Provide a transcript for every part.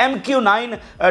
MQ-9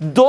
2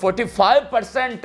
45%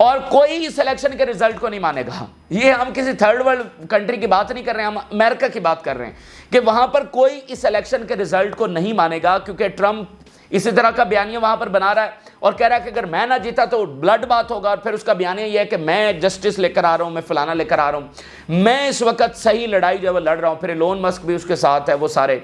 اور کوئی اس election کے ریزلٹ کو نہیں مانے گا. یہ ہم کسی تھرڈ ورلڈ کنٹری کی بات نہیں کر رہے ہیں, ہم امریکہ کی بات کر رہے ہیں کہ وہاں پر کوئی اس الیکشن کے ریزلٹ کو نہیں مانے گا, کیونکہ ٹرمپ اسی طرح کا بیانیہ وہاں پر بنا رہا ہے اور کہہ رہا ہے کہ اگر میں نہ جیتا تو بلڈ بات ہوگا, اور پھر اس کا بیانیہ یہ ہے کہ میں جسٹس لے کر آ رہا ہوں, میں فلانا لے کر آ رہا ہوں, میں اس وقت صحیح لڑائی جو ہے وہ لڑ رہا ہوں. پھر ایلون مسک بھی اس کے ساتھ ہے, وہ سارے.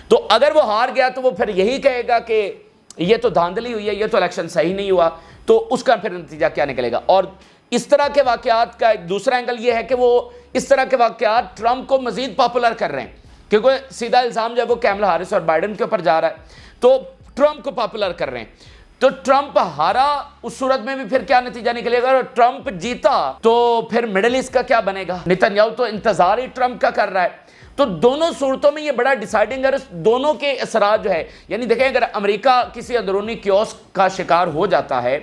تو اگر وہ ہار گیا تو وہ پھر یہی کہے گا کہ یہ تو دھاندلی ہوئی ہے, یہ تو الیکشن صحیح نہیں ہوا, تو اس کا پھر نتیجہ کیا نکلے گا. اور اس طرح کے واقعات کا ایک دوسرا اینگل یہ ہے کہ وہ اس طرح کے واقعات ٹرمپ کو مزید پاپولر کر رہے ہیں, کیونکہ سیدھا الزام جو ہے وہ کیملا ہارس اور بائیڈن کے اوپر جا رہا ہے, تو ٹرمپ کو پاپولر کر رہے ہیں. تو ٹرمپ ہارا اس صورت میں بھی پھر کیا نتیجہ نکلے گا, اور ٹرمپ جیتا تو پھر مڈل ایسٹ کا کیا بنے گا. نتن یاہو تو انتظار ہی ٹرمپ کا کر رہا ہے. تو دونوں صورتوں میں یہ بڑا ڈیسائیڈنگ ہے, دونوں کے اثرات جو ہے, یعنی دیکھیں اگر امریکہ کسی اندرونی کیوس کا شکار ہو جاتا ہے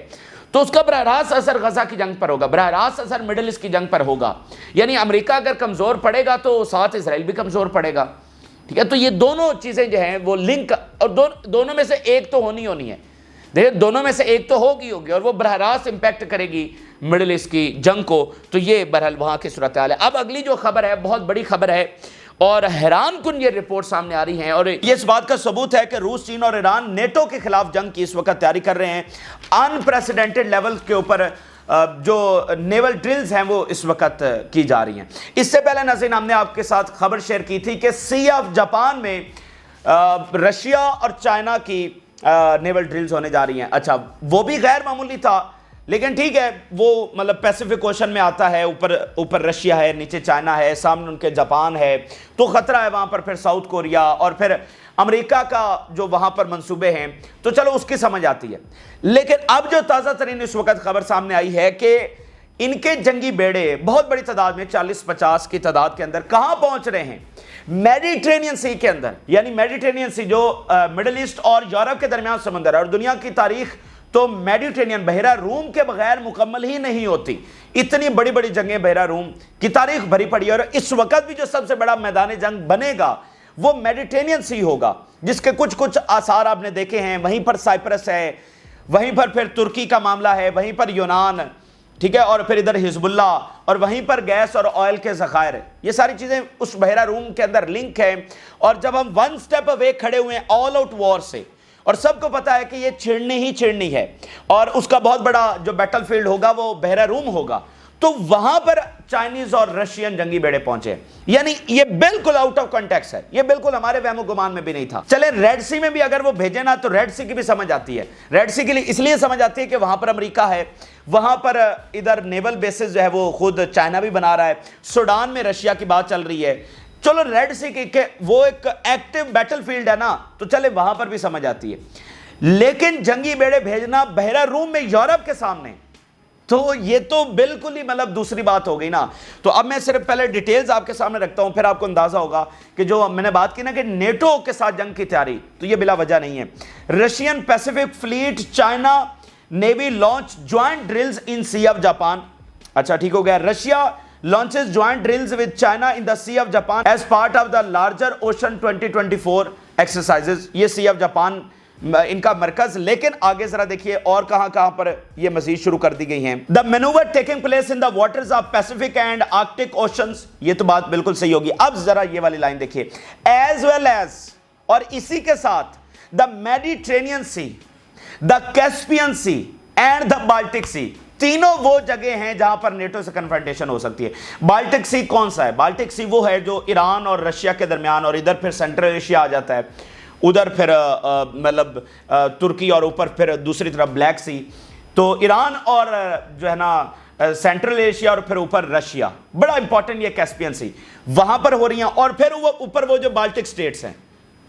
تو اس کا براہ راست اثر غزہ کی جنگ پر ہوگا, براہ راست اثر مڈل ایسٹ کی جنگ پر ہوگا. یعنی امریکہ اگر کمزور پڑے گا تو ساتھ اسرائیل بھی کمزور پڑے گا. ٹھیک ہے, تو یہ دونوں چیزیں جو ہیں وہ لنک, اور دونوں میں سے ایک تو ہونی ہے. دیکھیں دونوں میں سے ایک تو ہوگی, اور وہ براہ راست امپیکٹ کرے گی مڈل ایسٹ کی جنگ کو. تو یہ بہرحال وہاں کی صورتحال ہے. اب اگلی جو خبر ہے بہت بڑی خبر ہے اور حیران کن یہ رپورٹ سامنے آ رہی ہیں, اور یہ اس بات کا ثبوت ہے کہ روس, چین اور ایران نیٹو کے خلاف جنگ کی اس وقت تیاری کر رہے ہیں. انپریسیڈنٹڈ لیول کے اوپر جو نیول ڈرلز ہیں وہ اس وقت کی جا رہی ہیں. اس سے پہلے ناظرین ہم نے آپ کے ساتھ خبر شیئر کی تھی کہ سی آف جاپان میں رشیا اور چائنا کی نیول ڈرلز ہونے جا رہی ہیں. اچھا, وہ بھی غیر معمولی تھا, لیکن ٹھیک ہے, وہ مطلب پیسیفک اوشن میں آتا ہے, اوپر رشیا ہے, نیچے چائنا ہے, سامنے ان کے جاپان ہے, تو خطرہ ہے وہاں پر. پھر ساؤتھ کوریا اور پھر امریکہ کا جو وہاں پر منصوبے ہیں, تو چلو اس کی سمجھ آتی ہے. لیکن اب جو تازہ ترین اس وقت خبر سامنے آئی ہے کہ ان کے جنگی بیڑے بہت بڑی تعداد میں 40-50 کی تعداد کے اندر کہاں پہنچ رہے ہیں, میڈیٹرینین سی کے اندر. یعنی میڈیٹرینین سی جو مڈل ایسٹ اور یورپ کے درمیان سمندر ہے, اور دنیا کی تاریخ تو میڈیٹرینین بحیرہ روم کے بغیر مکمل ہی نہیں ہوتی. اتنی بڑی بڑی جنگیں بحیرہ روم کی تاریخ بھری پڑی ہے, اور اس وقت بھی جو سب سے بڑا میدان جنگ بنے گا وہ میڈیٹرینین سی ہوگا, جس کے کچھ آثار آپ نے دیکھے ہیں. وہیں پر سائپرس ہے, وہیں پر پھر ترکی کا معاملہ ہے, وہیں پر یونان, ٹھیک ہے, اور پھر ادھر حزب اللہ, اور وہیں پر گیس اور آئل کے ذخائر. یہ ساری چیزیں اس بحیرہ روم کے اندر لنک ہیں. اور جب ہم ون سٹیپ اوے کھڑے ہوئے ہیں آل آؤٹ وار سے, اور سب کو پتا ہے کہ یہ چھڑنی ہے, اور اس کا بہت بڑا جو بیٹل فیلڈ ہوگا وہ بحیرہ روم ہوگا, تو وہاں پر چائنیز اور رشین جنگی بیڑے پہنچے. یعنی یہ بالکل آؤٹ آف کانٹیکس ہے, یہ بالکل ہمارے وہم و گمان میں بھی نہیں تھا. چلے ریڈ سی میں بھی اگر وہ بھیجے نا, تو ریڈ سی کی بھی سمجھ آتی ہے. ریڈ سی کے لیے اس لیے سمجھ آتی ہے کہ وہاں پر امریکہ ہے, وہاں پر ادھر نیول بیسز جو ہے وہ خود چائنا بھی بنا رہا ہے, سوڈان میں رشیا کی بات چل رہی ہے. چلو ریڈ سی کی وہ ایک ایکٹیو بیٹل فیلڈ ہے نا, تو چلے وہاں پر بھی سمجھ آتی ہے. لیکن جنگی بیڑے بھیجنا بحیرہ روم میں یورپ کے سامنے, تو یہ تو بالکل ہی مطلب دوسری بات ہو گئی نا. تو اب میں صرف پہلے ڈیٹیلز آپ کے سامنے رکھتا ہوں, پھر آپ کو اندازہ ہوگا کہ جو میں نے بات کی نا کہ نیٹو کے ساتھ جنگ کی تیاری, تو یہ بلا وجہ نہیں ہے. Russian Pacific fleet China navy launch joint drills in sea of Japan. اچھا ٹھیک ہو گیا. Russia launches joint drills with China in the Sea of Japan as part of the larger Ocean 2024 exercises. یہ Sea of Japan ان کا مرکز. لیکن آگے ذرا دیکھیے اور کہاں پر یہ مزید شروع کر دی گئی ہیں. The maneuver taking place in the waters of Pacific and Arctic Oceans. یہ تو بات بالکل صحیح ہوگی. اب ذرا یہ والی لائن دیکھیے. As well as, اور اسی کے ساتھ the Mediterranean Sea, the Caspian Sea and the Baltic Sea. تینوں وہ جگہ ہیں جہاں پر نیٹو سے کنفرنٹیشن ہو سکتی ہے. بالٹک سی کون سا ہے؟ بالٹک سی وہ ہے جو ایران اور رشیا کے درمیان, اور ادھر پھر سینٹرل ایشیا آ جاتا ہے, ادھر پھر مطلب ترکی, اور اوپر پھر دوسری طرف بلیک سی. تو ایران اور جو ہے نا سینٹرل ایشیا, اور پھر اوپر رشیا. بڑا امپورٹنٹ یہ کیسپین سی وہاں پر ہو رہی ہیں, اور پھر وہ اوپر وہ جو بالٹک سٹیٹس ہیں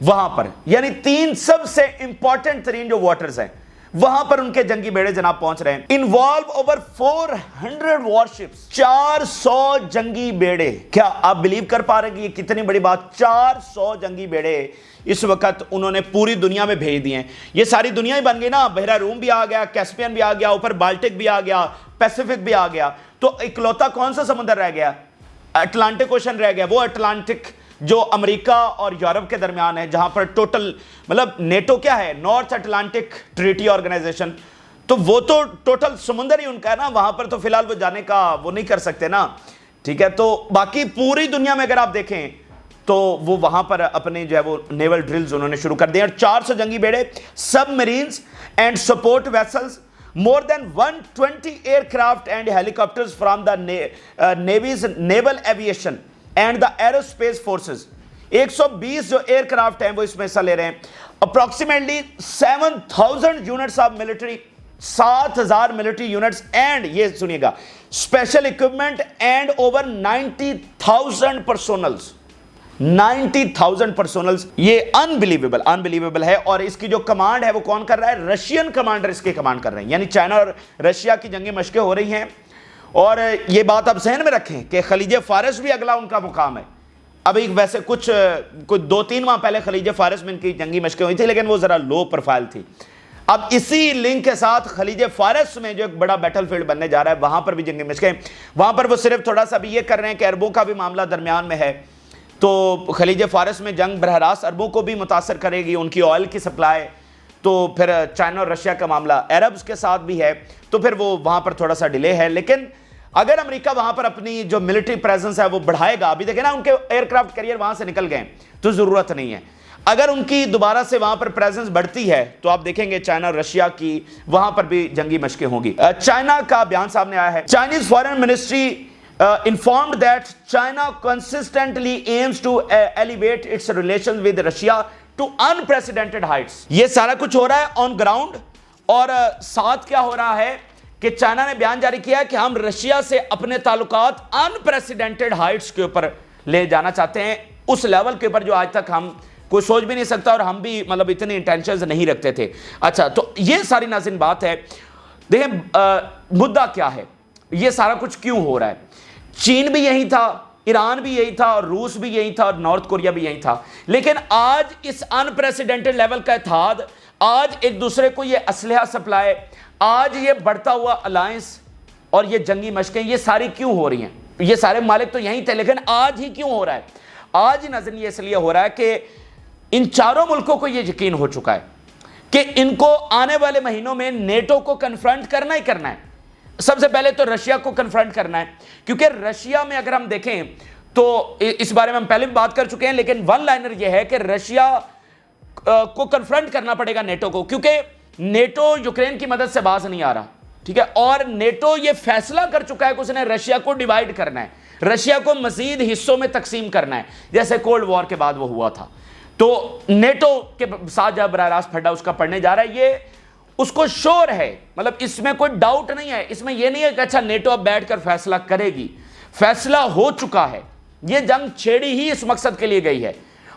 وہاں پر. یعنی تین سب سے امپورٹنٹ ترین جو واٹرز ہیں وہاں پر ان کے جنگی بیڑے جناب پہنچ رہے ہیں. انوالو اوور 400 وارشپس, 400 جنگی بیڑے. کیا آپ بلیو کر پا رہے ہیں کہ یہ کتنی بڑی بات؟ 400 جنگی بیڑے اس وقت انہوں نے پوری دنیا میں بھیج دیے ہیں. یہ ساری دنیا ہی بن گئی نا, بحیرہ روم بھی آ گیا, کیسپین بھی آ گیا, اوپر بالٹک بھی آ گیا, پیسیفک بھی آ گیا. تو اکلوتا کون سا سمندر رہ گیا؟ اٹلانٹک اوشن رہ گیا. وہ اٹلانٹک جو امریکہ اور یورپ کے درمیان ہے, جہاں پر ٹوٹل مطلب نیٹو کیا ہے؟ North Atlantic Treaty Organization. تو وہ تو ٹوٹل سمندر ہی ان کا ہے نا, وہاں پر تو فی الحال وہ جانے کا وہ نہیں کر سکتے نا, ٹھیک ہے. تو باقی پوری دنیا میں اگر آپ دیکھیں تو وہ وہاں پر اپنے جو ہے وہ نیول ڈرلز انہوں نے شروع کر دیے, اور 400 جنگی بیڑے, submarines and support vessels, more than 120 aircraft and helicopters from the Navy's naval aviation and the aerospace forces. 120 جو ایئرکرافٹ ہیں وہ اس میں حصہ لے رہے ہیں. Approximately 7000 units of military, 7000 military units, and یہ سنیے گا, اسپیشل اکوپمنٹ اینڈ اوور 90,000 پرسونلز. 90,000 پرسونلز, یہ انبلیویبل ہے. اور اس کی جو کمانڈ ہے وہ کون کر رہا ہے؟ رشین کمانڈر اس کی کمانڈ کر رہے ہیں. یعنی چائنا اور رشیا کی جنگی مشقیں ہو رہی ہیں. اور یہ بات آپ ذہن میں رکھیں کہ خلیج فارس بھی اگلا ان کا مقام ہے. ابھی ویسے کچھ 2-3 ماہ پہلے خلیج فارس میں ان کی جنگی مشقیں ہوئی تھی, لیکن وہ ذرا لو پروفائل تھی. اب اسی لنک کے ساتھ خلیج فارس میں جو ایک بڑا بیٹل فیلڈ بننے جا رہا ہے, وہاں پر بھی جنگی مشقیں. وہاں پر وہ صرف تھوڑا سا بھی یہ کر رہے ہیں کہ عربوں کا بھی معاملہ درمیان میں ہے, تو خلیج فارس میں جنگ براہ راست عربوں کو بھی متاثر کرے گی, ان کی آئل کی سپلائی. تو پھر چائنا اور رشیا کا معاملہ عربز کے ساتھ بھی ہے, تو پھر وہ وہاں پر تھوڑا سا ڈیلے ہے. لیکن اگر امریکہ وہاں پر اپنی جو ملٹری پریزنس ہے وہ بڑھائے گا, ابھی دیکھیں نا ان کے ایئر کرافٹ کیریئر وہاں سے نکل گئے تو ضرورت نہیں ہے. اگر ان کی دوبارہ سے وہاں پر پریزنس بڑھتی ہے تو آپ دیکھیں گے چائنا اور رشیا کی وہاں پر بھی جنگی مشقیں ہوں گی. چائنا کا بیان سامنے آیا ہے. Chinese foreign ministry informed that China consistently aims to elevate its relations with Russia to unprecedented heights. یہ سارا کچھ ہو رہا ہے on ground, اور ساتھ کیا ہو رہا ہے کہ چائنا نے بیان جاری کیا ہے کہ ہم رشیا سے اپنے تعلقات unprecedented heights کے اوپر لے جانا چاہتے ہیں, اس لیول کے اوپر جو آج تک ہم کوئی سوچ بھی نہیں سکتا, اور ہم بھی مطلب اتنی انٹینشنز نہیں رکھتے تھے. اچھا, تو یہ ساری ناظرین بات ہے. دیکھیں مدعا کیا ہے, یہ سارا کچھ کیوں ہو رہا ہے. چین بھی یہی تھا, ایران بھی یہی تھا, اور روس بھی یہی تھا, اور نارتھ کوریا بھی یہی تھا. لیکن آج اس انپریسیڈنٹڈ لیول کا اتحاد, آج ایک دوسرے کو یہ اسلحہ سپلائی, آج یہ بڑھتا ہوا الائنس اور یہ جنگی مشقیں, یہ ساری کیوں ہو رہی ہیں؟ یہ سارے ممالک تو یہی تھے, لیکن آج ہی کیوں ہو رہا ہے؟ آج ہی نظر یہ اس لیے ہو رہا ہے کہ ان چاروں ملکوں کو یہ یقین ہو چکا ہے کہ ان کو آنے والے مہینوں میں نیٹو کو کنفرنٹ کرنا ہی کرنا ہے. سب سے پہلے تو رشیا کو کنفرنٹ کرنا ہے, کیونکہ رشیا میں اگر ہم دیکھیں تو اس بارے میں ہم پہلے بھی بات کر چکے ہیں, لیکن ون لائنر یہ ہے کہ رشیا کو کنفرنٹ کرنا پڑے گا نیٹو کو, کیونکہ نیٹو یوکرین کی مدد سے باز نہیں آ رہا, ٹھیک ہے. اور نیٹو یہ فیصلہ کر چکا ہے کہ اس نے رشیا کو ڈیوائیڈ کرنا ہے, رشیا کو مزید حصوں میں تقسیم کرنا ہے, جیسے کولڈ وار کے بعد وہ ہوا تھا. تو نیٹو کے ساتھ جب براہ راست پھڈا اس کا پڑنے جا رہا ہے, یہ اس کو شور ہے, مطلب اس میں کوئی ڈاؤٹ نہیں ہے, اس میں یہ نہیں ہے کہ اچھا نیٹو اب بیٹھ کر فیصلہ کرے گی, فیصلہ ہو چکا ہے. یہ جنگ چھیڑی ہی اس مقصد کے لیے گئی ہے,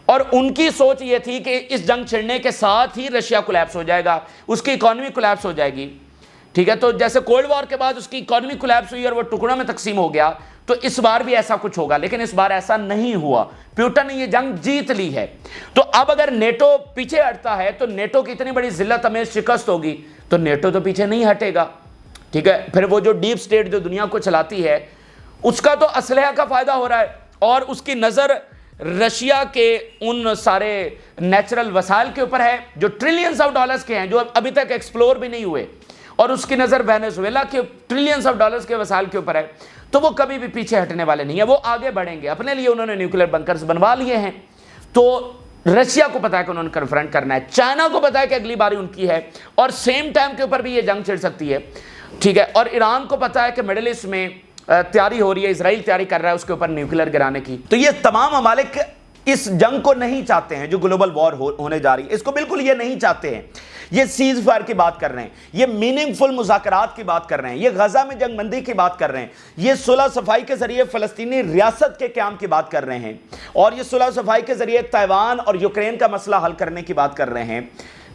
اور ان کی سوچ یہ تھی کہ اس جنگ چھڑنے کے ساتھ ہی رشیا کولیپس ہو جائے گا, اس کی اکانومی کولیپس ہو جائے گی, ٹھیک ہے. تو جیسے کولڈ وار کے بعد اس کی اکانومی کولیپس ہوئی اور وہ ٹکڑوں میں تقسیم ہو گیا, تو اس بار بھی ایسا کچھ ہوگا, لیکن اس بار ایسا نہیں ہوا. پیوٹن نے یہ جنگ جیت لی ہے. تو اب اگر نیٹو پیچھے ہٹتا ہے تو نیٹو کی اتنی بڑی ذلت امیز شکست ہوگی, تو نیٹو تو پیچھے نہیں ہٹے گا, ٹھیک ہے. پھر وہ جو ڈیپ سٹیٹ جو دنیا کو چلاتی ہے, اس کا تو اسلحہ کا فائدہ ہو رہا ہے, اور اس کی نظر رشیا کے ان سارے نیچرل وسائل کے اوپر ہے جو ٹریلینز آف ڈالرز کے ہیں, جو ابھی تک ایکسپلور بھی نہیں ہوئے, اور اس کی نظر وینزویلا کے ٹریلینز آف ڈالرز کے وسائل کے اوپر ہے. تو وہ کبھی بھی پیچھے ہٹنے والے نہیں ہیں, وہ آگے بڑھیں گے. اپنے لیے انہوں نے نیوکلیر بنکرز بنوا لیے ہیں, تو رشیا کو پتا ہے کہ انہوں نے کنفرنٹ کرنا ہے, چائنا کو پتا ہے کہ اگلی باری ان کی ہے, اور سیم ٹائم کے اوپر بھی یہ جنگ چھڑ سکتی ہے, ٹھیک ہے. اور ایران کو پتا ہے کہ مڈل ایسٹ میں تیاری ہو رہی ہے, اسرائیل تیاری کر رہا ہے اس کے اوپر نیوکلیر گرانے کی. تو یہ تمام ممالک اس جنگ کو نہیں چاہتے ہیں جو گلوبل وار ہونے جا رہی ہے, اس کو بالکل یہ نہیں چاہتے ہیں. یہ سیز فائر کی بات کر رہے ہیں, یہ میننگ فل مذاکرات کی بات کر رہے ہیں, یہ غزہ میں جنگ بندی کی بات کر رہے ہیں, یہ صلح صفائی کے ذریعے فلسطینی ریاست کے قیام کی بات کر رہے ہیں, اور یہ صلح صفائی کے ذریعے تائیوان اور یوکرین کا مسئلہ حل کرنے کی بات کر رہے ہیں.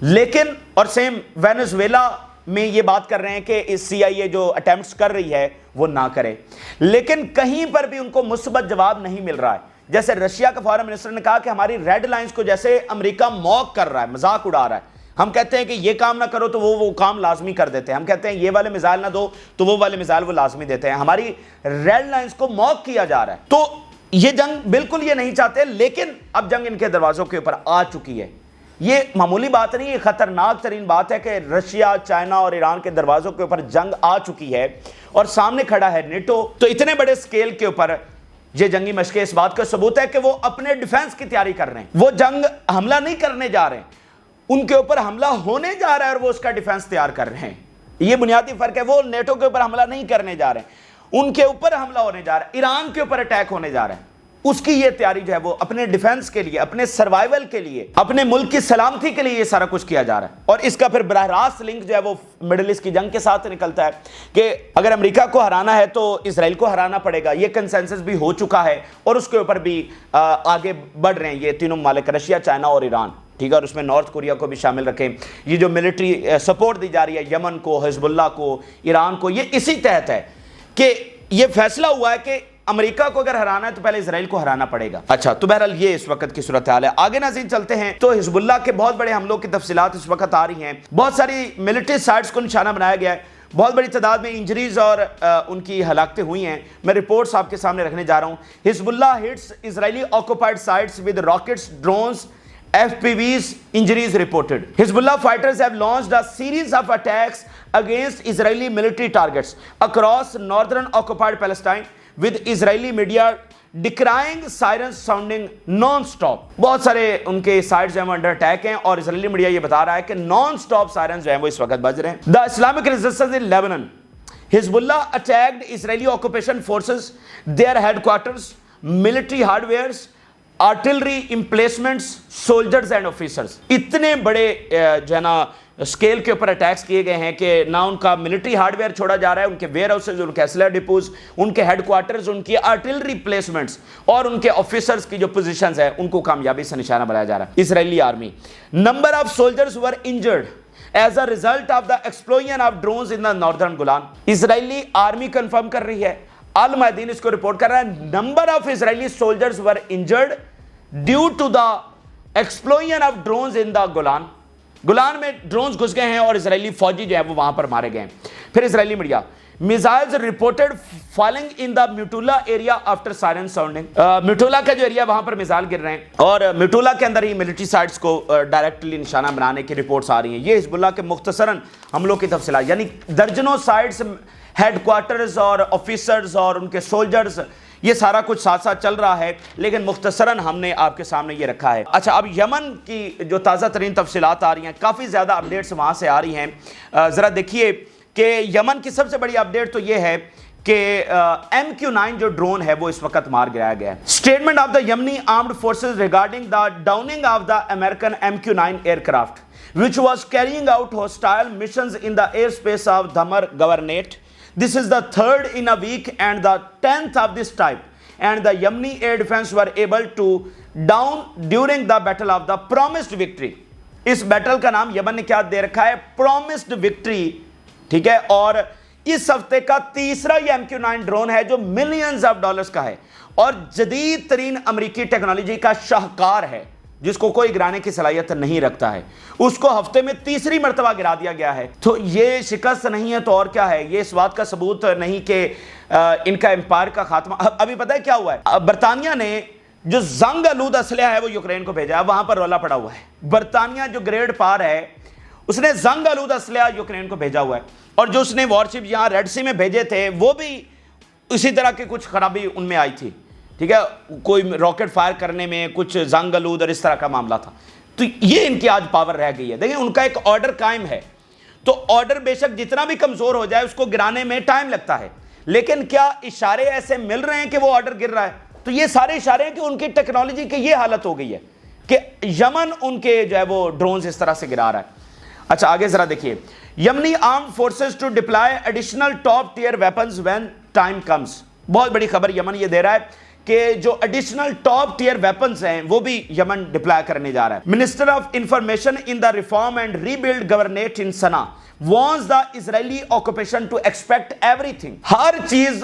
لیکن اور سیم وینزویلا میں یہ بات کر رہے ہیں کہ اس سی آئی اے جو اٹیمپٹس کر رہی ہے وہ نہ کرے, لیکن کہیں پر بھی ان کو مثبت جواب نہیں مل رہا ہے. جیسے رشیا کا فارن منسٹر نے کہا کہ ہماری ریڈ لائنز کو جیسے امریکہ موک کر رہا ہے, مذاق اڑا رہا ہے. ہم کہتے ہیں کہ یہ کام نہ کرو تو وہ کام لازمی کر دیتے ہیں, ہم کہتے ہیں یہ والے میزائل نہ دو تو وہ والے میزائل وہ لازمی دیتے ہیں. ہماری ریڈ لائنز کو موک کیا جا رہا ہے. تو یہ جنگ بالکل یہ نہیں چاہتے, لیکن اب جنگ ان کے دروازوں کے اوپر آ چکی ہے. یہ معمولی بات نہیں، یہ خطرناک ترین بات ہے کہ رشیا، چائنا اور ایران کے دروازوں کے اوپر جنگ آ چکی ہے اور سامنے کھڑا ہے نیٹو. تو اتنے بڑے سکیل کے اوپر یہ جنگی مشقیں اس بات کا ثبوت ہے کہ وہ اپنے ڈیفنس کی تیاری کر رہے ہیں. وہ جنگ حملہ نہیں کرنے جا رہے ہیں، ان کے اوپر حملہ ہونے جا رہا ہے اور وہ اس کا ڈیفنس تیار کر رہے ہیں. یہ بنیادی فرق ہے. وہ نیٹو کے اوپر حملہ نہیں کرنے جا رہے ہیں، ان کے اوپر حملہ ہونے جا رہا ہے، ایران کے اوپر اٹیک ہونے جا رہا ہے. اس کی یہ تیاری جو ہے وہ اپنے ڈیفنس کے لیے، اپنے سروائیول کے لیے، اپنے ملک کی سلامتی کے لیے یہ سارا کچھ کیا جا رہا ہے. اور اس کا پھر براہ راست لنک جو ہے وہ مڈل ایسٹ کی جنگ کے ساتھ نکلتا ہے کہ اگر امریکہ کو ہرانا ہے تو اسرائیل کو ہرانا پڑے گا. یہ کنسنسس بھی ہو چکا ہے اور اس کے اوپر بھی آگے بڑھ رہے ہیں یہ تینوں ممالک، رشیا، چائنا اور ایران. ٹھیک ہے، اور اس میں نارتھ کوریا کو بھی شامل رکھیں. یہ جو ملٹری سپورٹ دی جا رہی ہے یمن کو، حزب اللہ کو، ایران کو، یہ اسی تحت ہے کہ یہ فیصلہ ہوا ہے کہ امریکہ کو اگر ہرانا ہے تو پہلے اسرائیل کو ہرانا پڑے گا. اچھا، تو بہرحال یہ اس وقت کی صورتحال ہے. آگے ناظرین چلتے ہیں تو حزب اللہ کے بہت بڑے حملوں کی تفصیلات اس وقت آ رہی ہیں. بہت ساری ملٹری سائٹس کو نشانہ بنایا گیا ہے، بہت بڑی تعداد میں انجریز اور ان کی ہلاکتیں ہوئی ہیں. میں رپورٹس آپ کے سامنے رکھنے جا رہا ہوں. Hezbollah hits Israeli occupied sites with rockets, drones, FPVs, injuries reported. Hezbollah fighters have launched a series of attacks against Israeli military targets across northern occupied Palestine, with Israeli media decrying sirens sounding non-stop. بہت سارے ان کے sites جو ہیں وہ under attack ہیں اور اسرائیلی media یہ بتا رہا ہے کہ نان سٹاپ سائرنز جو ہیں وہ اس وقت بج رہے ہیں. The Islamic Resistance in Lebanon. Hezbollah attacked Israeli occupation forces, their headquarters, military hardwares, artillery emplacements, soldiers and officers. اتنے بڑے جو ہے نا اسکیل کے اوپر اٹیکس کیے گئے ہیں کہ نہ ان کا ملٹری ہارڈ ویئر چھوڑا جا رہا ہے، ان کے ویئر ہاؤسز، ان کے اسلحہ ڈپوز، ان کے ہیڈ کوارٹرز، ان کی آرٹلری پلیسمنٹس اور ان کے آفیسرز کی جو پوزیشنز ہیں ان کو کامیابی سے نشانہ بنایا جا رہا ہے. Israeli army. Number of soldiers were injured as a result of the explosion of drones in the northern Golan. Israeli army confirm کر رہی ہے، المعدین اس کو رپورٹ کر رہا ہے، number of Israeli soldiers were injured due to the explosion of drones in the Golan. Golan میں drones گھس گئے ہیں اور اسرائیلی فوجی جو ہے وہ وہاں پر مارے گئے ہیں. پھر Israeli media. Missiles reported falling in the Metula area after siren sounding. Metula کا جو ایریا وہاں پر میزائل گر رہے ہیں اور میٹولا کے اندر ہی ملٹری سائٹس کو ڈائریکٹلی نشانہ بنانے کی رپورٹس آ رہی ہیں. یہ حزب اللہ کے مختصراً حملوں کی تفصیلات، یعنی درجنوں سائٹس، ہیڈ کوارٹرز اور آفیسرز اور ان کے سولجرز، یہ سارا کچھ ساتھ ساتھ چل رہا ہے، لیکن مختصراً ہم نے آپ کے سامنے یہ رکھا ہے. اچھا، اب یمن کی جو تازہ ترین تفصیلات آ رہی ہیں، کافی زیادہ اپڈیٹس وہاں سے آ رہی ہیں. ذرا دیکھیے کہ یمن کی سب سے بڑی اپڈیٹ تو یہ ہے کہ MQ-9 جو ڈرون ہے وہ اس وقت مار گرایا گیا ہے. Statement of the Yemeni armed forces regarding the downing of the American MQ-9 aircraft which was carrying out hostile missions in the airspace of Dhamar Governorate. This is the third in a week and the 10th of this type, and the Yemeni air defense were able to down during the battle of the promised victory. اس battle کا نام یمن نے کیا دے رکھا ہے؟ promised victory. ٹھیک ہے، اور اس ہفتے کا تیسرا یہ MQ-9 ڈرون ہے جو ملینز آف ڈالرز کا ہے اور جدید ترین امریکی ٹیکنالوجی کا شاہکار ہے جس کو کوئی گرانے کی صلاحیت نہیں رکھتا ہے. اس کو ہفتے میں تیسری مرتبہ گرا دیا گیا ہے. تو یہ شکست نہیں ہے تو اور کیا ہے؟ یہ اس بات کا ثبوت نہیں کہ ان کا امپائر کا خاتمہ. ابھی پتہ ہے کیا ہوا ہے؟ برطانیہ نے جو زنگ آلود اسلحہ ہے وہ یوکرین کو بھیجا ہے، وہاں پر رولا پڑا ہوا ہے. برطانیہ جو گریڈ پار ہے اس نے زنگ آلود اسلحہ یوکرین کو بھیجا ہوا ہے، اور جو اس نے وارشپ یہاں ریڈ سی میں بھیجے تھے وہ بھی اسی طرح کی کچھ خرابی ان میں آئی تھی. ٹھیک ہے، کوئی راکٹ فائر کرنے میں کچھ زنگ آلود اور اس طرح کا معاملہ تھا. تو یہ ان کی آج پاور رہ گئی ہے. دیکھیں ان کا ایک آرڈر قائم ہے، تو آرڈر بے شک جتنا بھی کمزور ہو جائے اس کو گرانے میں ٹائم لگتا ہے، لیکن کیا اشارے ایسے مل رہے ہیں کہ وہ آرڈر گر رہا ہے؟ تو یہ سارے اشارے ہیں کہ ان کی ٹیکنالوجی کی یہ حالت ہو گئی ہے کہ یمن ان کے جو ہے وہ ڈرونز اس طرح سے گرا رہا ہے. اچھا آگے ذرا دیکھیے. Yemeni armed forces to deploy additional top tier weapons when time comes. بہت بڑی خبر یمن یہ دے رہا ہے کہ جو ایڈیشنل ٹاپ ٹیئر ویپنز ہیں وہ بھی یمن ڈپلائی کرنے جا رہا ہے. Minister of information in the reform and rebuild government in Sanaa warns the Israeli occupation to expect everything. ہر چیز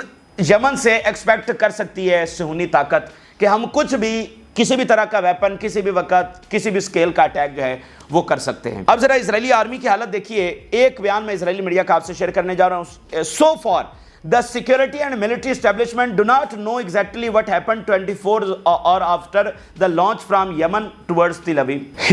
یمن سے ایکسپیکٹ کر سکتی ہے صہیونی طاقت کہ ہم کچھ بھی، کسی بھی طرح کا ویپن، کسی بھی وقت، کسی بھی سکیل کا اٹیک جو ہے وہ کر سکتے ہیں. اب ذرا اسرائیلی آرمی کی حالت دیکھیے. ایک بیان میں اسرائیلی میڈیا کا آپ سے شیئر کرنے جا رہا ہوں. سو for The security and military establishment do not know exactly what happened 24 hours after the launch from Yemen towards Tel Aviv.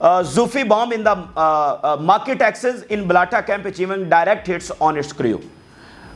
Zufi bomb in the market access in Balata camp, achieving direct hits on its crew.